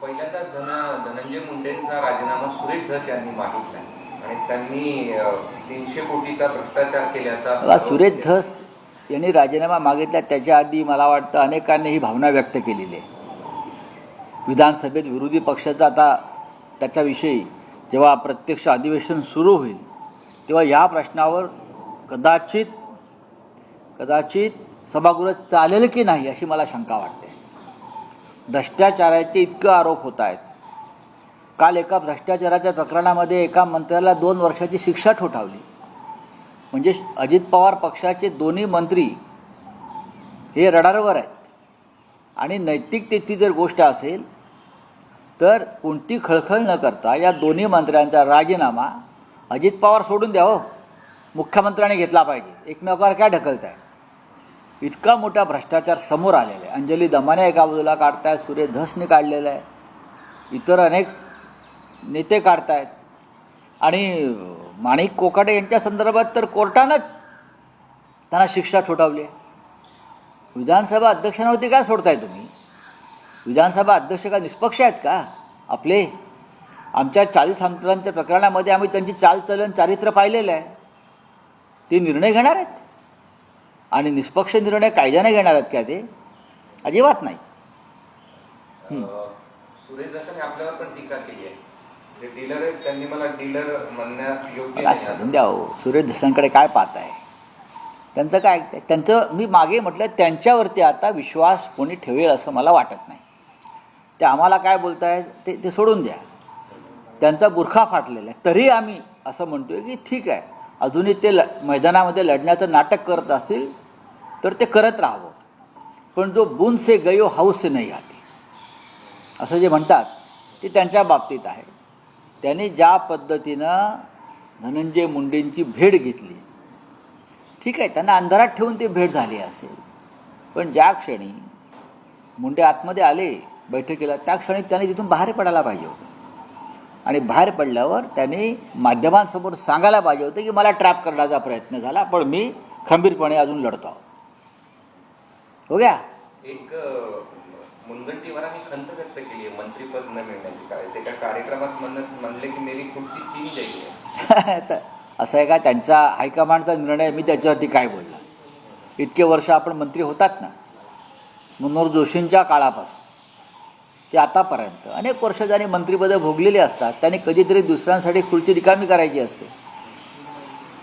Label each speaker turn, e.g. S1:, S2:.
S1: पहिल्यांदा धनंजय मुंडेंचा राजीनामा सुरेश धस यांनी मागितला आणि त्यांनी 300 कोटीचा भ्रष्टाचार केल्याचा
S2: सुरेश धस यांनी राजीनामा मागितला त्याच्या आधी मला वाटतं अनेकांनी ही भावना व्यक्त केलेली आहे. विधानसभेत विरोधी पक्षाचा आता त्याच्याविषयी जेव्हा प्रत्यक्ष अधिवेशन सुरू होईल तेव्हा या प्रश्नावर कदाचित सभागृह चालेल की नाही अशी मला शंका वाटते. भ्रष्टाचाराचे इतके आरोप होत आहेत. काल एका भ्रष्टाचाराच्या प्रकरणामध्ये एका मंत्र्याला 2 वर्षाची शिक्षा ठोठावली. म्हणजे अजित पवार पक्षाचे दोन्ही मंत्री हे रडारवर आहेत. आणि नैतिकतेची जर गोष्ट असेल तर कोणती खळखळ न करता या दोन्ही मंत्र्यांचा राजीनामा अजित पवार सोडून द्या हो, मुख्यमंत्र्यांनी घेतला पाहिजे. एकमेकावर काय ढकलताय? इतका मोठा भ्रष्टाचार समोर आलेला आहे. अंजली दमाने एका बाजूला काढतायत, सुरेश धसने काढलेला आहे, इतर अनेक नेते काढतायत. आणि माणिक कोकाटे यांच्या संदर्भात तर कोर्टानंच त्यांना शिक्षा ठोठावली आहे. विधानसभा अध्यक्षांवरती काय सोडताय तुम्ही? विधानसभा अध्यक्ष का निष्पक्ष आहेत का आपले? आमच्या 40 आमदारांच्या प्रकरणामध्ये आम्ही त्यांची चालचलन चारित्र्य पाहिलेलं आहे. ते निर्णय घेणार आहेत आणि निष्पक्ष निर्णय कायद्याने घेणार आहेत का? ते अजिबात नाही.
S1: सुरेश धसांनी आपल्यावर पण टीका केली आहे. जे डीलर आहेत त्यांनी मला डीलर म्हणण्यास योग्य
S2: मला सोडून द्या हो. सुरेश धसांकडे काय पाहताय? त्यांचं काय ऐकताय? त्यांचं मी मागे म्हटलं त्यांच्यावरती आता विश्वास कोणी ठेवेल असं मला वाटत नाही. ते आम्हाला काय बोलताय ते सोडून द्या. त्यांचा बुरखा फाटलेला आहे तरी आम्ही असं म्हणतोय की ठीक आहे, अजूनही ते मैदानामध्ये लढण्याचं नाटक करत असतील तर ते करत राहावं. पण जो बूंद से गयो हाऊस से नाही आते असं जे म्हणतात ते त्यांच्या बाबतीत आहे. त्यांनी ज्या पद्धतीनं धनंजय मुंडेंची भेट घेतली, ठीक आहे, त्यांना अंधारात ठेवून ती भेट झाली असेल. पण ज्या क्षणी मुंडे आतमध्ये आले बैठकीला त्या क्षणी त्यांनी तिथून बाहेर पडायला पाहिजे होतं. आणि बाहेर पडल्यावर त्यांनी माध्यमांसमोर सांगायला पाहिजे होतं की मला ट्रॅप करण्याचा प्रयत्न झाला पण मी खंबीरपणे अजून लढतो आहोत. हो गया.
S1: एक मुनगंटीवारांनी खंत व्यक्त केली आहे मंत्रीपद न मिळण्याची. काय ते काय कार्यक्रमात म्हणले की मेरी खुर्ची चीन जाईल?
S2: तर असं आहे का? त्यांचा हायकमांडचा निर्णय, मी त्याच्यावरती काय बोलला? इतके वर्ष आपण मंत्री होतात ना, मनोहर जोशींच्या काळापासून ते आतापर्यंत अनेक वर्ष ज्यांनी मंत्रिपदं भोगलेली असतात त्यांनी कधीतरी दुसऱ्यांसाठी खुर्ची रिकामी करायची असते.